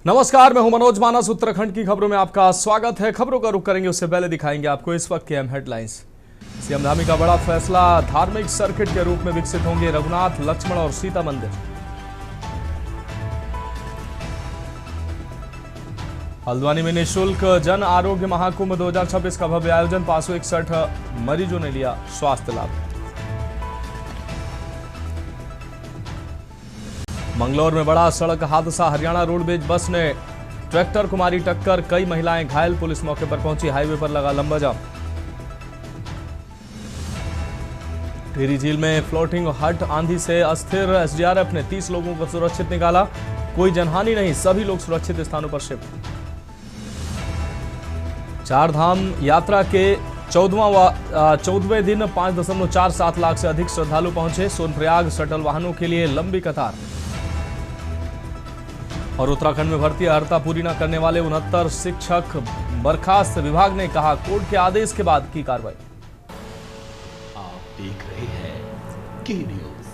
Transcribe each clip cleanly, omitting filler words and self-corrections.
नमस्कार, मैं हूं मनोज मानस। उत्तराखंड की खबरों में आपका स्वागत है। खबरों का रुख करेंगे उससे पहले दिखाएंगे आपको इस वक्त के अहम हेडलाइंस। सीएम धामी का बड़ा फैसला, धार्मिक सर्किट के रूप में विकसित होंगे रघुनाथ, लक्ष्मण और सीता मंदिर। हल्द्वानी में निःशुल्क जन आरोग्य महाकुंभ 2026 का भव्य आयोजन, 561 मरीजों ने लिया स्वास्थ्य लाभ। मंगलौर में बड़ा सड़क हादसा, हरियाणा रोडवेज बस ने ट्रैक्टर को मारी टक्कर, कई महिलाएं घायल, पुलिस मौके पर पहुंची, हाईवे पर लगा लंबा जाम। टिहरी झील में फ्लोटिंग हट आंधी से अस्थिर, एसडीआरएफ ने 30 लोगों को सुरक्षित निकाला, कोई जनहानि नहीं, सभी लोग सुरक्षित स्थानों पर शिफ्ट। चार धाम यात्रा के 14वें दिन 5.47 लाख से अधिक श्रद्धालु पहुंचे, सोनप्रयाग शटल वाहनों के लिए लंबी कतार। और उत्तराखंड में भर्ती अर्हता पूरी न करने वाले 69 शिक्षक बर्खास्त, विभाग ने कहा कोर्ट के आदेश के बाद की कार्रवाई। आप देख रहे हैं के न्यूज,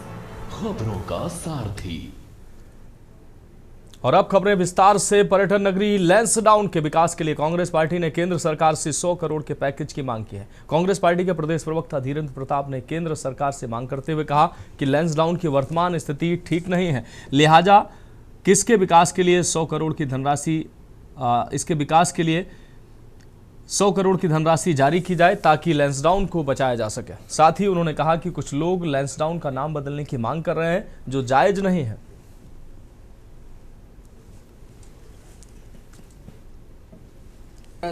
खबरों का सारथी। और अब खबरें विस्तार से। पर्यटन नगरी लैंसडाउन के विकास के लिए कांग्रेस पार्टी ने केंद्र सरकार से 100 करोड़ के पैकेज की मांग की है। कांग्रेस पार्टी के प्रदेश प्रवक्ता धीरेन्द्र प्रताप ने केंद्र सरकार से मांग करते हुए कहा कि लैंसडाउन की वर्तमान स्थिति ठीक नहीं है, लिहाजा किसके विकास के लिए 100 करोड़ की धनराशि इसके विकास के लिए 100 करोड़ की धनराशि जारी की जाए ताकि लैंसडाउन को बचाया जा सके। साथ ही उन्होंने कहा कि कुछ लोग लैंसडाउन का नाम बदलने की मांग कर रहे हैं जो जायज नहीं है।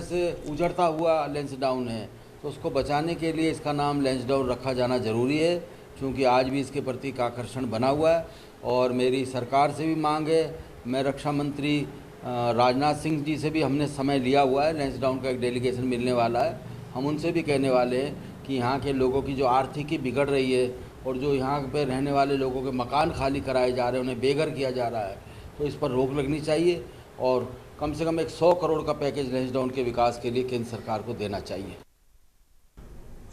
से उजड़ता हुआ लैंसडाउन है तो उसको बचाने के लिए इसका नाम लैंसडाउन रखा जाना ज़रूरी है, क्योंकि आज भी इसके प्रति का आकर्षण बना हुआ है। और मेरी सरकार से भी मांग है, मैं रक्षा मंत्री राजनाथ सिंह जी से भी हमने समय लिया हुआ है, लैंसडाउन का एक डेलीगेशन मिलने वाला है। हम उनसे भी कहने वाले हैं कि यहाँ के लोगों की जो आर्थिकी बिगड़ रही है और जो यहाँ पे रहने वाले लोगों के मकान खाली कराए जा रहे हैं, उन्हें बेघर किया जा रहा है, तो इस पर रोक लगनी चाहिए और कम से कम एक 100 करोड़ का पैकेज लैंसडाउन के विकास के लिए केंद्र सरकार को देना चाहिए।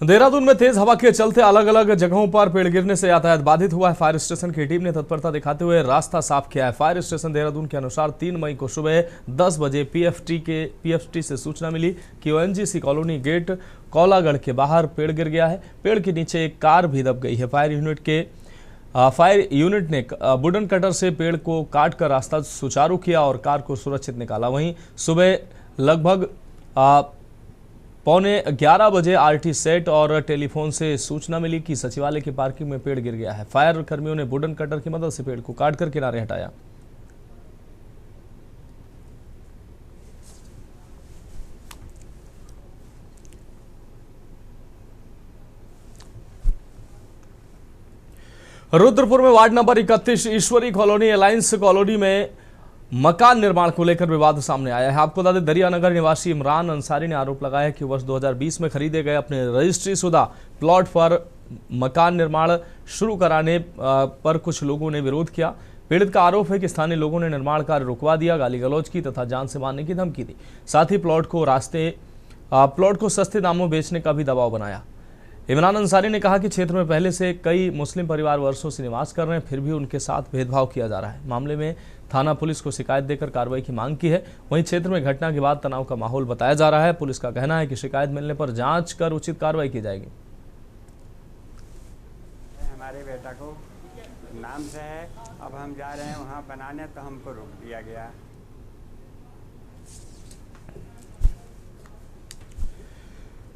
देहरादून में तेज हवा के चलते अलग अलग जगहों पर पेड़ गिरने से यातायात बाधित हुआ है। फायर स्टेशन की टीम ने तत्परता दिखाते हुए रास्ता साफ किया है। फायर स्टेशन देहरादून के अनुसार 3 मई को सुबह 10 बजे पीएफटी से सूचना मिली कि ओएनजीसी कॉलोनी गेट कौलागढ़ के बाहर पेड़ गिर गया है। पेड़ के नीचे एक कार भी दब गई है। फायर यूनिट ने वुडन कटर से पेड़ को काट कर रास्ता सुचारू किया और कार को सुरक्षित निकाला। वहीं सुबह लगभग 11:15 बजे आरटी सेट और टेलीफोन से सूचना मिली कि सचिवालय की पार्किंग में पेड़ गिर गया है। फायर कर्मियों ने वुडन कटर की मदद से पेड़ को काटकर किनारे हटाया। रुद्रपुर में वार्ड नंबर 31 ईश्वरी कॉलोनी अलायंस कॉलोनी में मकान निर्माण को लेकर विवाद सामने आया है। आपको बता दें, दरियानगर निवासी इमरान अंसारी ने आरोप लगाया कि वर्ष 2020 में खरीदे गए अपने रजिस्ट्रीशुदा प्लॉट पर मकान निर्माण शुरू कराने पर कुछ लोगों ने विरोध किया। पीड़ित का आरोप है कि स्थानीय लोगों ने निर्माण कार्य रुकवा दिया, गाली गलौज की तथा जान से मारने की धमकी दी। साथ ही प्लॉट को सस्ते दामों बेचने का भी दबाव बनाया। इमरान अंसारी ने कहा कि क्षेत्र में पहले से कई मुस्लिम परिवार वर्षों से निवास कर रहे हैं, फिर भी उनके साथ भेदभाव किया जा रहा है। मामले में थाना पुलिस को शिकायत देकर कार्रवाई की मांग की है। वहीं क्षेत्र में घटना के बाद तनाव का माहौल बताया जा रहा है। पुलिस का कहना है कि शिकायत मिलने पर जांच कर उचित कार्रवाई की जाएगी। हमारे बेटा को नाम से है, अब हम जा रहे हैं वहाँ बनाने तो हमको रोक दिया गया।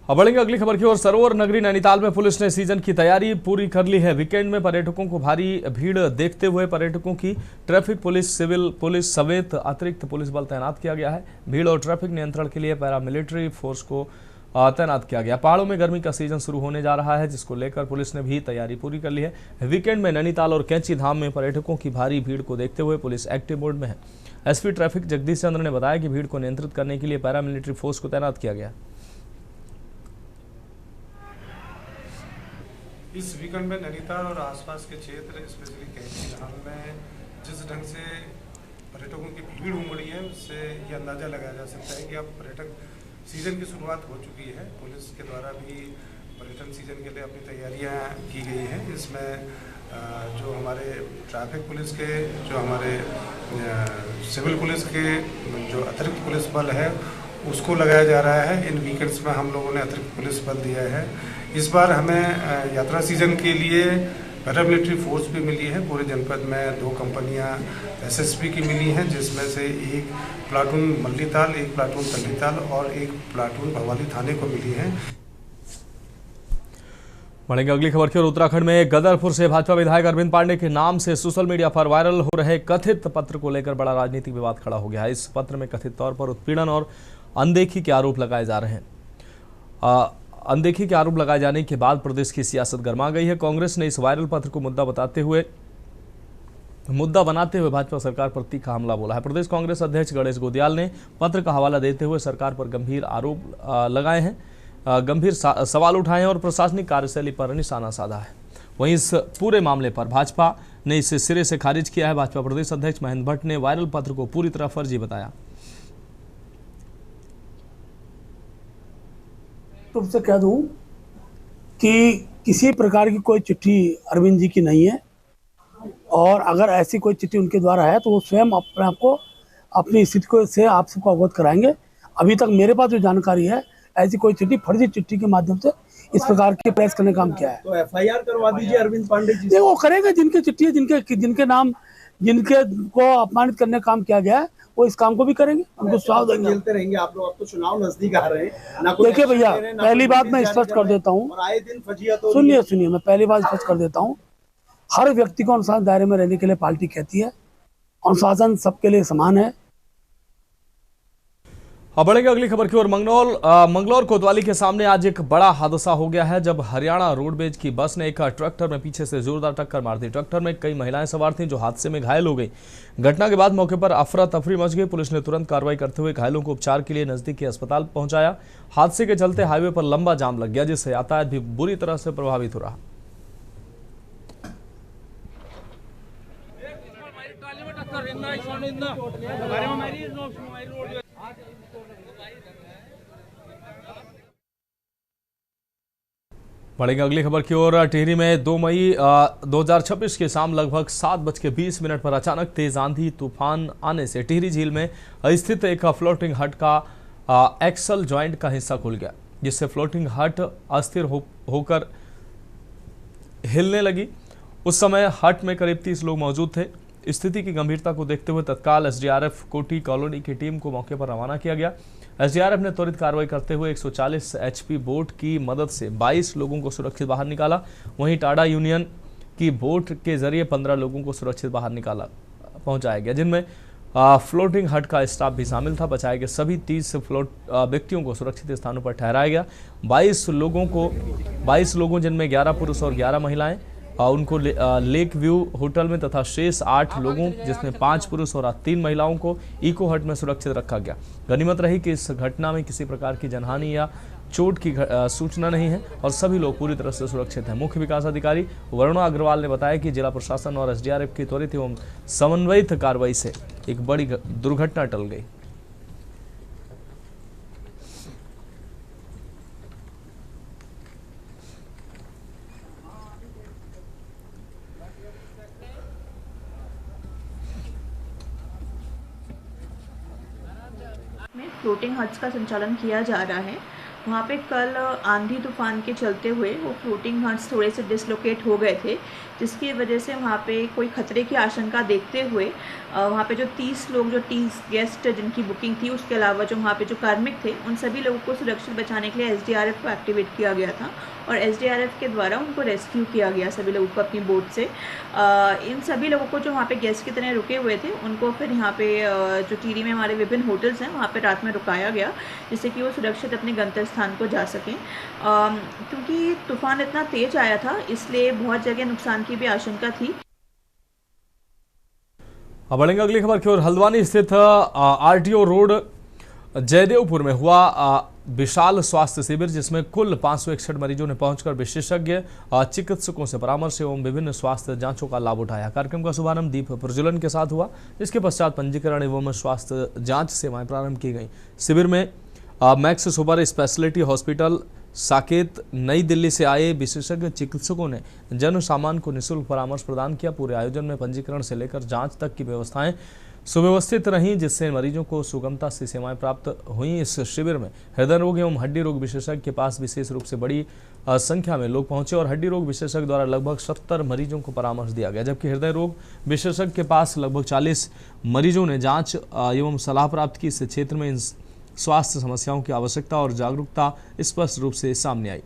अब बढ़ेंगे अगली खबर की ओर। सरोवर नगरी नैनीताल में पुलिस ने सीजन की तैयारी पूरी कर ली है। वीकेंड में पर्यटकों को भारी भीड़ देखते हुए पर्यटकों की ट्रैफिक पुलिस, सिविल पुलिस समेत अतिरिक्त पुलिस बल तैनात किया गया है। भीड़ और ट्रैफिक नियंत्रण के लिए पैरामिलिट्री फोर्स को तैनात किया गया। पहाड़ों में गर्मी का सीजन शुरू होने जा रहा है, जिसको लेकर पुलिस ने भी तैयारी पूरी कर ली है। वीकेंड में नैनीताल और कैंची धाम में पर्यटकों की भारी भीड़ को देखते हुए पुलिस एक्टिव मोड में है। एसपी ट्रैफिक जगदीश चंद्र ने बताया कि भीड़ को नियंत्रित करने के लिए पैरामिलिट्री फोर्स को तैनात किया गया। इस वीकेंड में नैनीताल और आसपास के क्षेत्र, स्पेशली कैंची धाम में जिस ढंग से पर्यटकों की भीड़ उमड़ी है, उससे ये अंदाज़ा लगाया जा सकता है कि अब पर्यटक सीजन की शुरुआत हो चुकी है। पुलिस के द्वारा भी पर्यटन सीजन के लिए अपनी तैयारियां की गई हैं। इसमें जो हमारे ट्रैफिक पुलिस के जो हमारे सिविल पुलिस के जो अतिरिक्त पुलिस बल है उसको लगाया जा रहा है। इन वीकेंड्स में हम लोगों ने अतिरिक्त पुलिस बल दिया है। इस बार हमें यात्रा सीजन के लिए पैरामिलिट्री फोर्स भी मिली है। पूरे जनपद में 2 कंपनियां एसएसबी की मिली हैं, जिसमें से एक प्लाटून मल्लीताल, एक प्लाटून तल्लीताल और एक प्लाटून भवाली थाने को मिली है। बढ़ेंगे अगली खबर की ओर। उत्तराखंड में गदरपुर से भाजपा विधायक अरविंद पांडे के नाम से सोशल मीडिया पर वायरल हो रहे कथित पत्र को लेकर बड़ा राजनीतिक विवाद खड़ा हो गया है। इस पत्र में कथित तौर पर उत्पीड़न और अनदेखी के आरोप लगाए जा रहे हैं। अनदेखी के आरोप लगाए जाने के बाद प्रदेश की सियासत गर्मा गई है। कांग्रेस ने इस वायरल पत्र को मुद्दा बनाते हुए भाजपा सरकार पर तीखा हमला बोला है। प्रदेश कांग्रेस अध्यक्ष गणेश गोदियाल ने पत्र का हवाला देते हुए सरकार पर गंभीर आरोप लगाए हैं, गंभीर सवाल उठाए हैं और प्रशासनिक कार्यशैली पर निशाना साधा है। वहीं इस पूरे मामले पर भाजपा ने इसे सिरे से खारिज किया है। भाजपा प्रदेश अध्यक्ष महेंद्र भट्ट ने वायरल पत्र को पूरी तरह फर्जी बताया। तुमसे कह दूं कि किसी प्रकार की कोई चिट्ठी अरविंद जी की नहीं है, और अगर ऐसी कोई चिट्ठी उनके द्वारा है तो वो स्वयं अपने आप को अपनी स्थिति को से आप सबको अवगत कराएंगे। अभी तक मेरे पास जो जानकारी है, ऐसी कोई चिट्ठी फर्जी चिट्ठी के माध्यम से इस प्रकार के प्रेस करने का काम किया है। तो एफआईआर करवा दीजिए अरविंद पांडे जी। वो करेंगे, जिनकी चिट्ठी है, जिनके नाम, जिनके को अपमानित करने का काम किया गया है, वो इस काम को भी करेंगे, उनको सुझाव देंगे। खेलते रहेंगे आप लोग, अब तो चुनाव नजदीक आ रहे हैं। देखिए भैया, पहली बात मैं स्पष्ट कर देता हूँ, सुनिए मैं पहली बात स्पष्ट कर देता हूँ, हर व्यक्ति को अनुशासन दायरे में रहने के लिए पार्टी कहती है। अनुशासन सबके लिए समान है। अब बढ़ेंगे अगली खबर की ओर। मंगलौर कोतवाली के सामने आज एक बड़ा हादसा हो गया है, जब हरियाणा रोडवेज की बस ने एक ट्रैक्टर में पीछे से जोरदार टक्कर मार दी। ट्रैक्टर में कई महिलाएं सवार थीं जो हादसे में घायल हो गई। घटना के बाद मौके पर अफरा तफरी मच गई। पुलिस ने तुरंत कार्रवाई करते हुए घायलों को उपचार के लिए नजदीकी अस्पताल पहुंचाया। हादसे के चलते हाईवे पर लंबा जाम लग गया, जिससे यातायात भी बुरी तरह से प्रभावित हो रहा। बढ़ेंगे अगली खबर की ओर। टिहरी में 2 मई 2026 की शाम लगभग 7:20 पर अचानक तेज आंधी तूफान आने से टिहरी झील में स्थित एक फ्लोटिंग हट का एक्सल जॉइंट का हिस्सा खुल गया, जिससे फ्लोटिंग हट अस्थिर होकर हिलने लगी। उस समय हट में करीब 30 लोग मौजूद थे। स्थिति की गंभीरता को देखते हुए तत्काल एसडीआरएफ कोटी कॉलोनी की टीम को मौके पर रवाना किया गया। एसडीआरएफ ने त्वरित कार्रवाई करते हुए 140 एचपी बोट की मदद से 22 लोगों को सुरक्षित बाहर निकाला। वहीं टाडा यूनियन की बोट के जरिए 15 लोगों को सुरक्षित बाहर पहुंचाया गया, जिनमें फ्लोटिंग हट का स्टाफ भी शामिल था। बचाए गए सभी 30 व्यक्तियों को सुरक्षित स्थानों पर ठहराया गया। 22 लोगों जिनमें 11 पुरुष और 11 महिलाएं, उनको लेक व्यू होटल में तथा शेष 8 लोगों जिसमें 5 पुरुष और 3 महिलाओं को इको हट में सुरक्षित रखा गया। गनीमत रही कि इस घटना में किसी प्रकार की जनहानि या चोट की सूचना नहीं है और सभी लोग पूरी तरह से सुरक्षित हैं। मुख्य विकास अधिकारी वरुणा अग्रवाल ने बताया कि जिला प्रशासन और एसडीआरएफ की त्वरित एवं समन्वित कार्रवाई से एक बड़ी दुर्घटना टल गई। फ्लोटिंग हट्स का संचालन किया जा रहा है। वहाँ पे कल आंधी तूफान के चलते हुए वो फ्लोटिंग हट्स थोड़े से डिसलोकेट हो गए थे, जिसकी वजह से वहाँ पे कोई खतरे की आशंका देखते हुए वहाँ पे जो 30 लोग, जो 30 गेस्ट जिनकी बुकिंग थी, उसके अलावा जो वहाँ पे जो कार्मिक थे, उन सभी लोगों को सुरक्षित बचाने के लिए एसडीआरएफ को एक्टिवेट किया गया था और एसडीआरएफ के द्वारा उनको रेस्क्यू किया गया सभी लोगों को अपनी बोट से। इन सभी लोगों को जो वहाँ पे गेस्ट की तरह रुके हुए थे, उनको फिर यहाँ पे जो टिहरी में हमारे विभिन्न होटल्स हैं, वहाँ पे रात में रुकाया गया, जिससे कि वो सुरक्षित अपने गंतव्य स्थान को जा सकें। क्योंकि तूफान इतना तेज आया था, इसलिए बहुत जगह नुकसान की भी आशंका थी। अब बढ़ेंगे अगली खबर की ओर। हल्द्वानी स्थित आरटीओ रोड जयदेवपुर में हुआ विशाल स्वास्थ्य शिविर, जिसमें कुल 561 मरीजों ने पहुंचकर विशेषज्ञ चिकित्सकों से परामर्श एवं विभिन्न स्वास्थ्य जांचों का लाभ उठाया। कार्यक्रम का शुभारंभ दीप प्रज्वलन के साथ हुआ, जिसके पश्चात पंजीकरण एवं स्वास्थ्य जांच सेवाएं प्रारंभ की गई। शिविर में max super speciality hospital Saket नई दिल्ली से आए विशेषज्ञ चिकित्सकों ने जन सामान्य को निःशुल्क परामर्श प्रदान किया। पूरे आयोजन में पंजीकरण से लेकर जांच तक की व्यवस्थाएं सुव्यवस्थित रहीं, जिससे मरीजों को सुगमता से सेवाएं प्राप्त हुई। इस शिविर में हृदय रोग एवं हड्डी रोग विशेषज्ञ के पास विशेष रूप से बड़ी संख्या में लोग पहुंचे और हड्डी रोग विशेषज्ञ द्वारा लगभग 70 मरीजों को परामर्श दिया गया, जबकि हृदय रोग विशेषज्ञ के पास लगभग 40 मरीजों ने जांच एवं सलाह प्राप्त की। इस क्षेत्र में इन स्वास्थ्य समस्याओं की आवश्यकता और जागरूकता स्पष्ट रूप से सामने आई।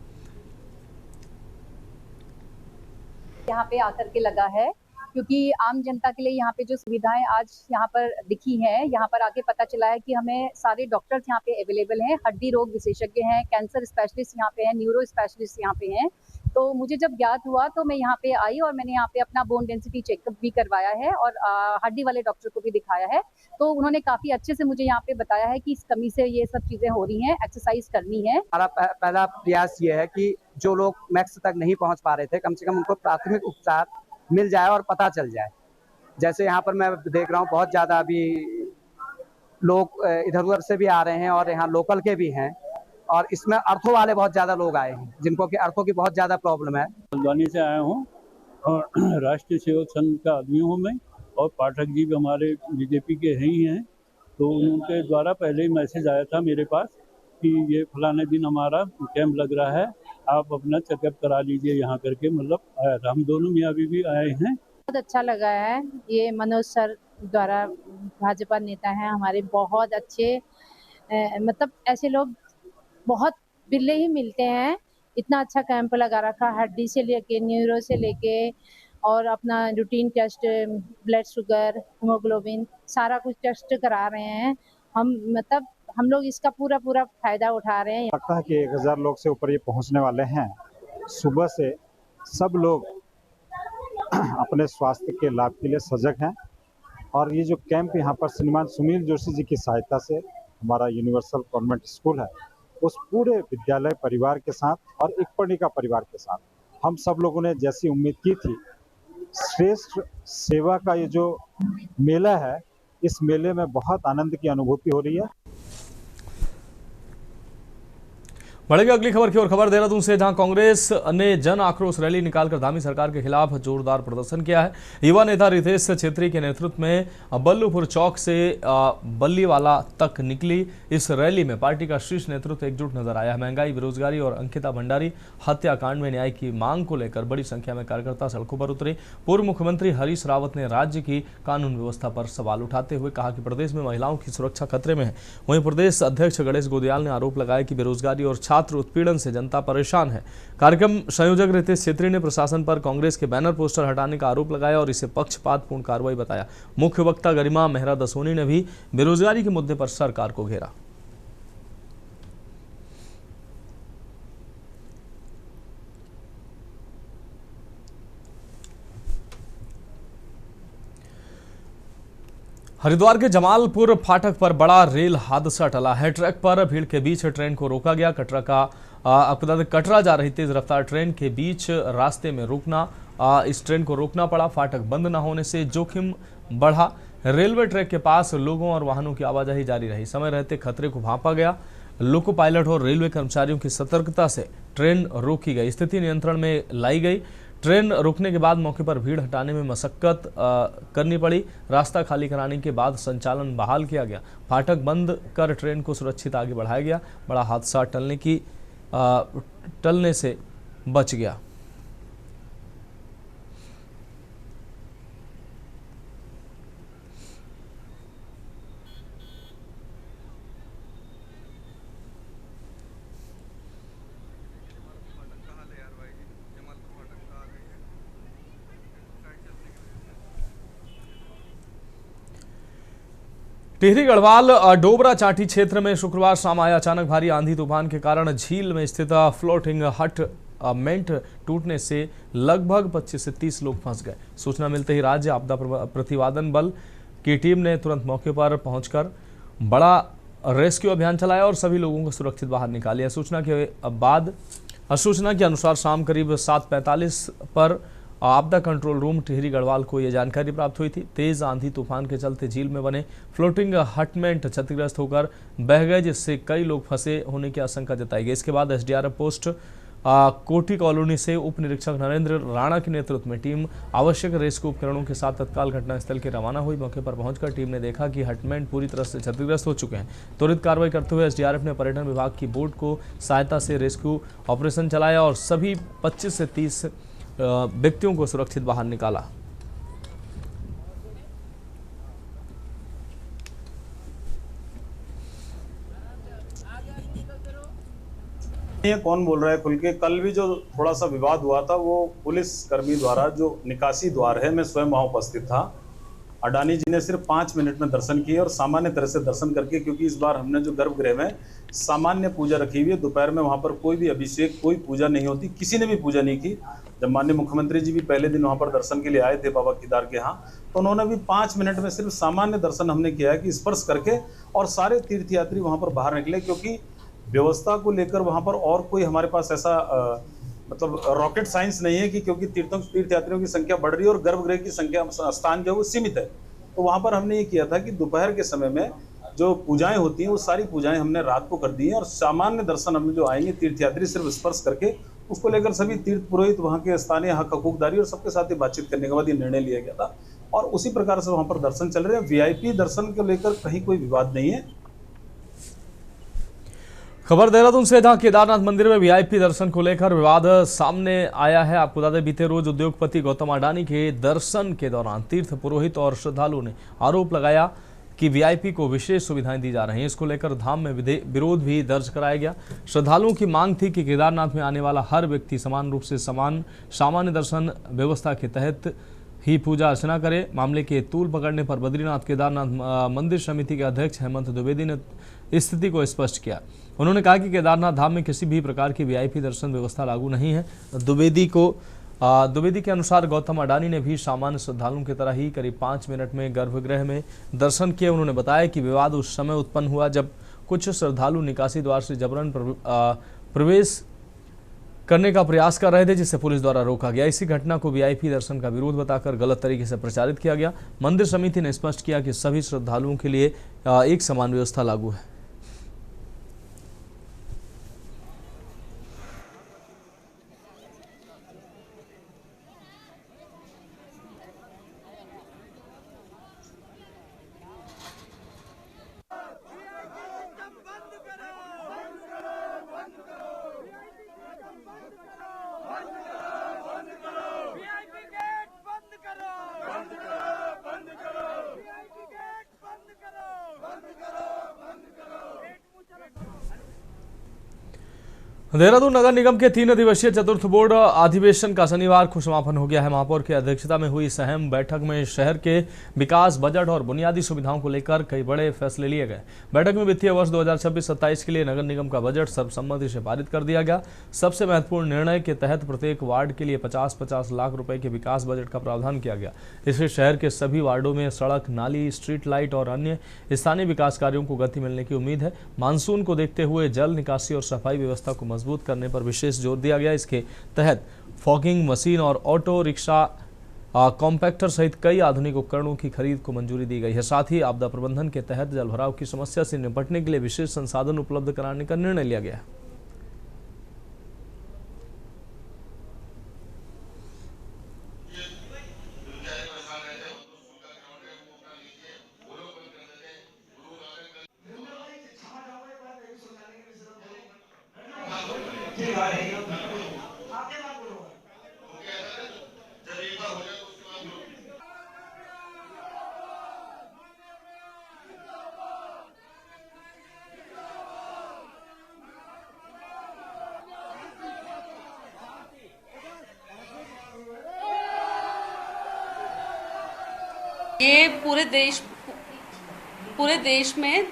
यहाँ पे आकर के लगा है, क्योंकि आम जनता के लिए यहाँ पे जो सुविधाएं आज यहाँ पर दिखी हैं, यहाँ पर आके पता चला है कि हमें सारे डॉक्टर्स यहाँ पे अवेलेबल हैं, हड्डी रोग विशेषज्ञ हैं, कैंसर स्पेशलिस्ट यहाँ पे हैं, न्यूरो स्पेशलिस्ट यहाँ पे हैं। तो मुझे जब ज्ञात हुआ तो मैं यहाँ पे आई और मैंने यहाँ पे अपना बोन डेंसिटी चेकअप भी करवाया है और हड्डी वाले डॉक्टर को भी दिखाया है। तो उन्होंने काफी अच्छे से मुझे यहाँ पे बताया है कि इस कमी से ये सब चीजें हो रही हैं, एक्सरसाइज करनी है। हमारा पहला प्रयास ये है कि जो लोग मैक्स तक नहीं पहुँच पा रहे थे, कम से कम उनको प्राथमिक उपचार मिल जाए और पता चल जाए। जैसे यहाँ पर मैं देख रहा हूँ बहुत ज्यादा अभी लोग इधर उधर से भी आ रहे हैं और यहाँ लोकल के भी हैं, और इसमें अर्थों वाले बहुत ज्यादा लोग आए हैं जिनको कि अर्थों की बहुत ज्यादा प्रॉब्लम है। हल्द्वानी से आया हूँ और राष्ट्रीय सेवक संघ का आदमी हूँ मैं, और पाठक जी भी हमारे बीजेपी के ही हैं। तो उनके द्वारा पहले ही मैसेज आया था मेरे पास कि ये फलाने दिन हमारा कैंप लग रहा है, आप अपना चेकअप करा लीजिए यहाँ करके, मतलब आया था। हम दोनों मियाँ बीवी आए हैं। बहुत अच्छा लगा है। ये मनोज सर द्वारा, भाजपा नेता हैं हमारे, बहुत अच्छे, मतलब ऐसे लोग बहुत बिरले ही मिलते हैं। इतना अच्छा कैंप लगा रखा, हड्डी से लेके न्यूरो से लेके और अपना routine test, blood sugar, haemoglobin, सारा कुछ टेस्ट करा रहे हैं हम। मतलब हम लोग इसका पूरा फायदा उठा रहे हैं। लगता है कि 1000 लोग से ऊपर ये पहुंचने वाले हैं। सुबह से सब लोग अपने स्वास्थ्य के लाभ के लिए सजग हैं, और ये जो कैंप यहाँ पर श्रीमान सुनील जोशी जी की सहायता से हमारा यूनिवर्सल कॉन्वेंट स्कूल है, उस पूरे विद्यालय परिवार के साथ और इकपर्णिका परिवार के साथ हम सब लोगों ने जैसी उम्मीद की थी, श्रेष्ठ सेवा का ये जो मेला है, इस मेले में बहुत आनंद की अनुभूति हो रही है। बढ़ेगी अगली खबर की ओर। खबर देहरादून से, जहां कांग्रेस ने जन आक्रोश रैली निकालकर धामी सरकार के खिलाफ जोरदार प्रदर्शन किया है। युवा नेता रितेश छेत्री के नेतृत्व में बल्लूपुर चौक से बल्लीवाला तक निकली इस रैली में पार्टी का शीर्ष नेतृत्व एकजुट नजर आया है। महंगाई, बेरोजगारी और अंकिता भंडारी हत्याकांड में न्याय की मांग को लेकर बड़ी संख्या में कार्यकर्ता सड़कों पर उतरे। पूर्व मुख्यमंत्री हरीश रावत ने राज्य की कानून व्यवस्था पर सवाल उठाते हुए कहा कि प्रदेश में महिलाओं की सुरक्षा खतरे में है। वहीं प्रदेश अध्यक्ष गणेश गोदियाल ने आरोप लगाया कि बेरोजगारी और छात्र उत्पीड़न से जनता परेशान है। कार्यक्रम संयोजक रितेश छेत्री ने प्रशासन पर कांग्रेस के बैनर पोस्टर हटाने का आरोप लगाया और इसे पक्षपातपूर्ण कार्रवाई बताया। मुख्य वक्ता गरिमा मेहरा दसोनी ने भी बेरोजगारी के मुद्दे पर सरकार को घेरा। हरिद्वार के जमालपुर फाटक पर बड़ा रेल हादसा टला है। ट्रैक पर भीड़ के बीच ट्रेन को रोका गया। कटरा जा रही तेज रफ्तार ट्रेन के बीच रास्ते में इस ट्रेन को रोकना पड़ा। फाटक बंद न होने से जोखिम बढ़ा। रेलवे ट्रैक के पास लोगों और वाहनों की आवाजाही जारी रही। समय रहते खतरे को भांपा गया। लोको पायलट और रेलवे कर्मचारियों की सतर्कता से ट्रेन रोकी गई। स्थिति नियंत्रण में लाई गई। ट्रेन रुकने के बाद मौके पर भीड़ हटाने में मशक्कत करनी पड़ी। रास्ता खाली कराने के बाद संचालन बहाल किया गया। फाटक बंद कर ट्रेन को सुरक्षित आगे बढ़ाया गया। बड़ा हादसा टलने से बच गया। टिहरी गढ़वाल डोबरा चाटी क्षेत्र में शुक्रवार शाम आए अचानक भारी आंधी तूफान के कारण झील में स्थित फ्लोटिंग हट मेंट टूटने से लगभग 25 से 30 लोग फंस गए। सूचना मिलते ही राज्य आपदा प्रतिवादन बल की टीम ने तुरंत मौके पर पहुंचकर बड़ा रेस्क्यू अभियान चलाया और सभी लोगों को सुरक्षित बाहर निकाला। सूचना के अनुसार शाम करीब 7:45 पर आपदा कंट्रोल रूम टिहरी गढ़वाल को यह जानकारी प्राप्त हुई थी। तेज आंधी तूफान के चलते झील में बने फ्लोटिंग हटमेंट क्षतिग्रस्त होकर बह गए, जिससे कई लोग फंसे होने की आशंका जताई गई। इसके बाद एसडीआरएफ पोस्ट कोठी कॉलोनी से उप निरीक्षक नरेंद्र राणा के नेतृत्व में टीम आवश्यक रेस्क्यू उपकरणों के साथ तत्काल घटनास्थल के रवाना हुई। मौके पर पहुंचकर टीम ने देखा कि हटमैन पूरी तरह से क्षतिग्रस्त हो चुके हैं। त्वरित कार्रवाई करते हुए एसडीआरएफ ने पर्यटन विभाग की बोट को सहायता से रेस्क्यू ऑपरेशन चलाया और सभी 25 से 30 व्यक्तियों को सुरक्षित बाहर निकाला। ये कौन बोल रहा है खुल के? कल भी जो थोड़ा सा विवाद हुआ था वो पुलिस कर्मी द्वारा जो निकासी द्वार है, मैं स्वयं वहां उपस्थित था। अडानी जी ने सिर्फ 5 मिनट में दर्शन किए और सामान्य तरह से दर्शन करके, क्योंकि इस बार हमने जो गर्भगृह में सामान्य पूजा रखी हुई है, दोपहर में वहां पर कोई भी अभिषेक, कोई पूजा नहीं होती, किसी ने भी पूजा नहीं की। जब माननीय मुख्यमंत्री जी भी पहले दिन वहां पर दर्शन के लिए आए थे बाबा केदार के यहाँ, तो उन्होंने भी 5 मिनट में सिर्फ सामान्य दर्शन हमने किया है कि स्पर्श करके, और सारे तीर्थयात्री वहां पर बाहर निकले, क्योंकि व्यवस्था को लेकर वहां पर और कोई हमारे पास ऐसा मतलब रॉकेट साइंस नहीं है कि क्योंकि तीर्थयात्रियों की संख्या बढ़ रही है और गर्भगृह की संख्या, स्थान जो है वो सीमित है, तो वहां पर हमने ये किया था कि दोपहर के समय में जो पूजाएं होती हैं वो सारी पूजाएं हमने रात को कर दी हैं, और सामान्य दर्शन हमें जो आएंगे तीर्थयात्री सिर्फ स्पर्श करके, उसको लेकर सभी तीर्थ पुरोहित, वहाँ के स्थानीय हक हकूकदारी और सबके साथ ही बातचीत करने के बाद ये निर्णय लिया गया था, और उसी प्रकार से वहाँ पर दर्शन चल रहे हैं। वीआईपी दर्शन को लेकर कहीं कोई विवाद नहीं है। खबर देहरादून से, जहां केदारनाथ मंदिर में वीआईपी दर्शन को लेकर विवाद सामने आया है। आपको बता दें, बीते रोज उद्योगपति गौतम अडानी के दर्शन के दौरान तीर्थ पुरोहित और श्रद्धालुओं ने आरोप लगाया कि वीआईपी को विशेष सुविधाएं दी जा रही हैं। इसको लेकर धाम में विरोध भी दर्ज कराया गया। श्रद्धालुओं की मांग थी कि केदारनाथ में आने वाला हर व्यक्ति समान रूप से सामान्य दर्शन व्यवस्था के तहत ही पूजा अर्चना करे। मामले के तूल पकड़ने पर बद्रीनाथ केदारनाथ मंदिर समिति के अध्यक्ष हेमंत द्विवेदी ने स्थिति को स्पष्ट किया। उन्होंने कहा कि केदारनाथ धाम में किसी भी प्रकार की वीआईपी दर्शन व्यवस्था लागू नहीं है। द्विवेदी के अनुसार गौतम अडानी ने भी सामान्य श्रद्धालुओं की तरह ही करीब 5 मिनट में गर्भगृह में दर्शन किए। उन्होंने बताया कि विवाद उस समय उत्पन्न हुआ जब कुछ श्रद्धालु निकासी द्वार से जबरन प्रवेश करने का प्रयास कर रहे थे, जिससे पुलिस द्वारा रोका गया। इसी घटना को वीआईपी दर्शन का विरोध बताकर गलत तरीके से प्रचारित किया गया। मंदिर समिति ने स्पष्ट किया कि सभी श्रद्धालुओं के लिए एक समान व्यवस्था लागू है। देहरादून नगर निगम के 3 दिवसीय चतुर्थ बोर्ड अधिवेशन का शनिवार को समापन हो गया है। महापौर की अध्यक्षता में हुई इस अहम बैठक में शहर के विकास, बजट और बुनियादी सुविधाओं को लेकर कई बड़े फैसले लिए गए। बैठक में वित्तीय वर्ष 2026-27 के लिए नगर निगम का बजट सर्वसम्मति से पारित कर दिया गया। सबसे महत्वपूर्ण निर्णय के तहत प्रत्येक वार्ड के लिए 50-50 लाख रुपए के विकास बजट का प्रावधान किया गया। इससे शहर के सभी वार्डों में सड़क, नाली, स्ट्रीट लाइट और अन्य स्थानीय विकास कार्यों को गति मिलने की उम्मीद है। मानसून को देखते हुए जल निकासी और सफाई व्यवस्था को मजबूत करने पर विशेष जोर दिया गया। इसके तहत फॉगिंग मशीन और ऑटो रिक्शा, कॉम्पैक्टर सहित कई आधुनिक उपकरणों की खरीद को मंजूरी दी गई है। साथ ही आपदा प्रबंधन के तहत जलभराव की समस्या से निपटने के लिए विशेष संसाधन उपलब्ध कराने का निर्णय लिया गया है। ये पूरे देश में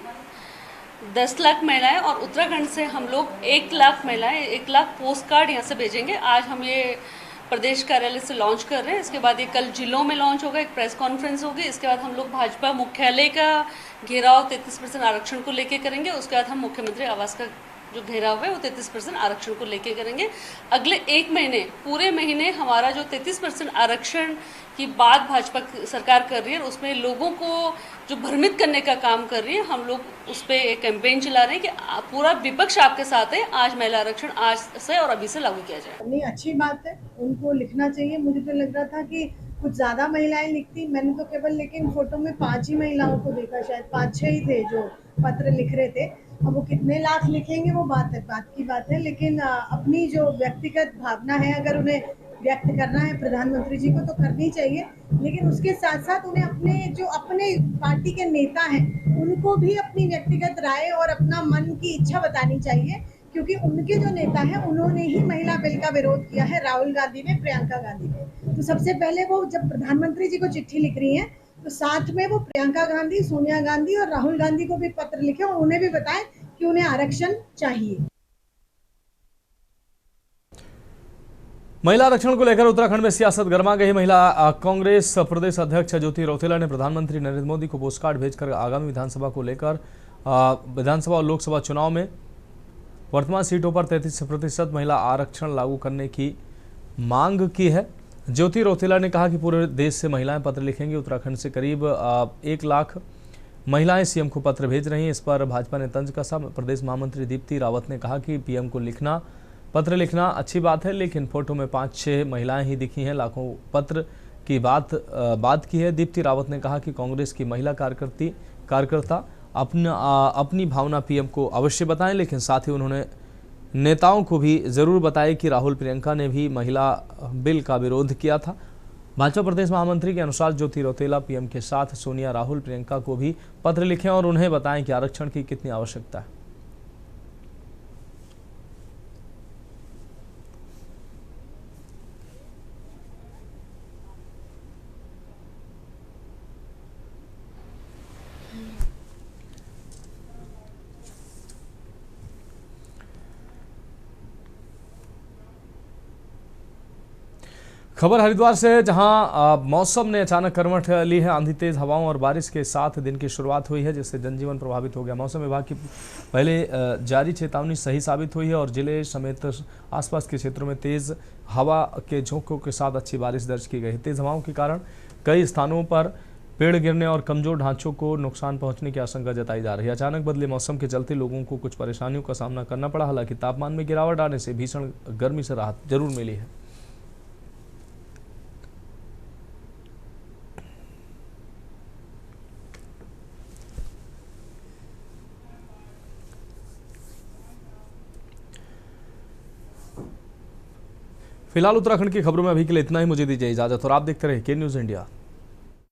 10 लाख महिलाएं और उत्तराखंड से हम लोग 1 लाख महिलाएं, 1 लाख पोस्ट कार्ड यहाँ से भेजेंगे। आज हम ये प्रदेश कार्यालय से लॉन्च कर रहे हैं। इसके बाद ये कल जिलों में लॉन्च होगा, एक प्रेस कॉन्फ्रेंस होगी। इसके बाद हम लोग भाजपा मुख्यालय का घेराव 33% आरक्षण को लेके करेंगे। उसके बाद हम मुख्यमंत्री आवास का जो घेराव है वो 33% आरक्षण को लेके करेंगे। अगले एक महीने, पूरे महीने हमारा जो 33% आरक्षण की बात भाजपा सरकार कर रही है, उसमें लोगों को जो भ्रमित करने का काम कर रही है, हम लोग उस पर एक कैंपेन चला रहे हैं कि पूरा विपक्ष आपके साथ है, आज महिला आरक्षण आज से और अभी से लागू किया जाए। नहीं, अच्छी बात है, उनको लिखना चाहिए। मुझे तो लग रहा था कि कुछ ज़्यादा महिलाएं लिखती, मैंने तो केवल लेकिन फोटो में 5 ही महिलाओं को देखा, शायद 5-6 ही थे जो पत्र लिख रहे थे। अब वो कितने लाख लिखेंगे वो बात की बात है, लेकिन अपनी जो व्यक्तिगत भावना है अगर उन्हें व्यक्त करना है प्रधानमंत्री जी को तो करनी चाहिए, लेकिन उसके साथ साथ उन्हें अपने पार्टी के नेता हैं उनको भी अपनी व्यक्तिगत राय और अपना मन की इच्छा बतानी चाहिए, क्योंकि उनके जो नेता हैं उन्होंने ही महिला बिल का विरोध किया है, राहुल गांधी ने, प्रियंका गांधी ने। तो सबसे पहले वो जब प्रधानमंत्री जी को चिट्ठी लिख रही हैं तो साथ में वो प्रियंका गांधी, सोनिया गांधी और राहुल गांधी को भी पत्र लिखे और उन्हें भी बताएं कि उन्हें आरक्षण चाहिए। महिला आरक्षण को लेकर उत्तराखंड में सियासत गर्मा गई। महिला कांग्रेस प्रदेश अध्यक्ष ज्योति रौतेला ने प्रधानमंत्री नरेंद्र मोदी को पोस्टकार्ड भेजकर आगामी विधानसभा को लेकर विधानसभा और लोकसभा चुनाव में वर्तमान सीटों पर 33% महिला आरक्षण लागू करने की मांग की है। ज्योति रौतेला ने कहा कि पूरे देश से महिलाएं पत्र लिखेंगी। उत्तराखंड से करीब 1 लाख महिलाएं सीएम को पत्र भेज रही हैं। इस पर भाजपा ने तंज कसा। प्रदेश महामंत्री दीप्ति रावत ने कहा कि पीएम को पत्र लिखना अच्छी बात है, लेकिन फोटो में 5-6 महिलाएं ही दिखी हैं, लाखों पत्र की बात की है। दीप्ति रावत ने कहा कि कांग्रेस की महिला कार्यकर्ता अपनी भावना पीएम को अवश्य बताएं, लेकिन साथ ही उन्होंने नेताओं को भी जरूर बताया कि राहुल प्रियंका ने भी महिला बिल का विरोध किया था। भाजपा प्रदेश महामंत्री के अनुसार ज्योति रौतेला पीएम के साथ सोनिया, राहुल, प्रियंका को भी पत्र लिखें और उन्हें बताएं कि आरक्षण की कितनी आवश्यकता है। खबर हरिद्वार से, जहां मौसम ने अचानक करवट ली है। आंधी, तेज हवाओं और बारिश के साथ दिन की शुरुआत हुई है, जिससे जनजीवन प्रभावित हो गया। मौसम विभाग की पहले जारी चेतावनी सही साबित हुई है और जिले समेत आसपास के क्षेत्रों में तेज हवा के झोंकों के साथ अच्छी बारिश दर्ज की गई। तेज हवाओं के कारण कई स्थानों पर पेड़ गिरने और कमजोर ढांचों को नुकसान पहुंचने की आशंका जताई जा रही है। अचानक बदले मौसम के चलते लोगों को कुछ परेशानियों का सामना करना पड़ा। हालांकि तापमान में गिरावट आने से भीषण गर्मी से राहत जरूर मिली है। फिलहाल उत्तराखंड की खबरों में अभी के लिए इतना ही। मुझे दीजिए इजाजत और आप देखते रहिए के न्यूज़ इंडिया।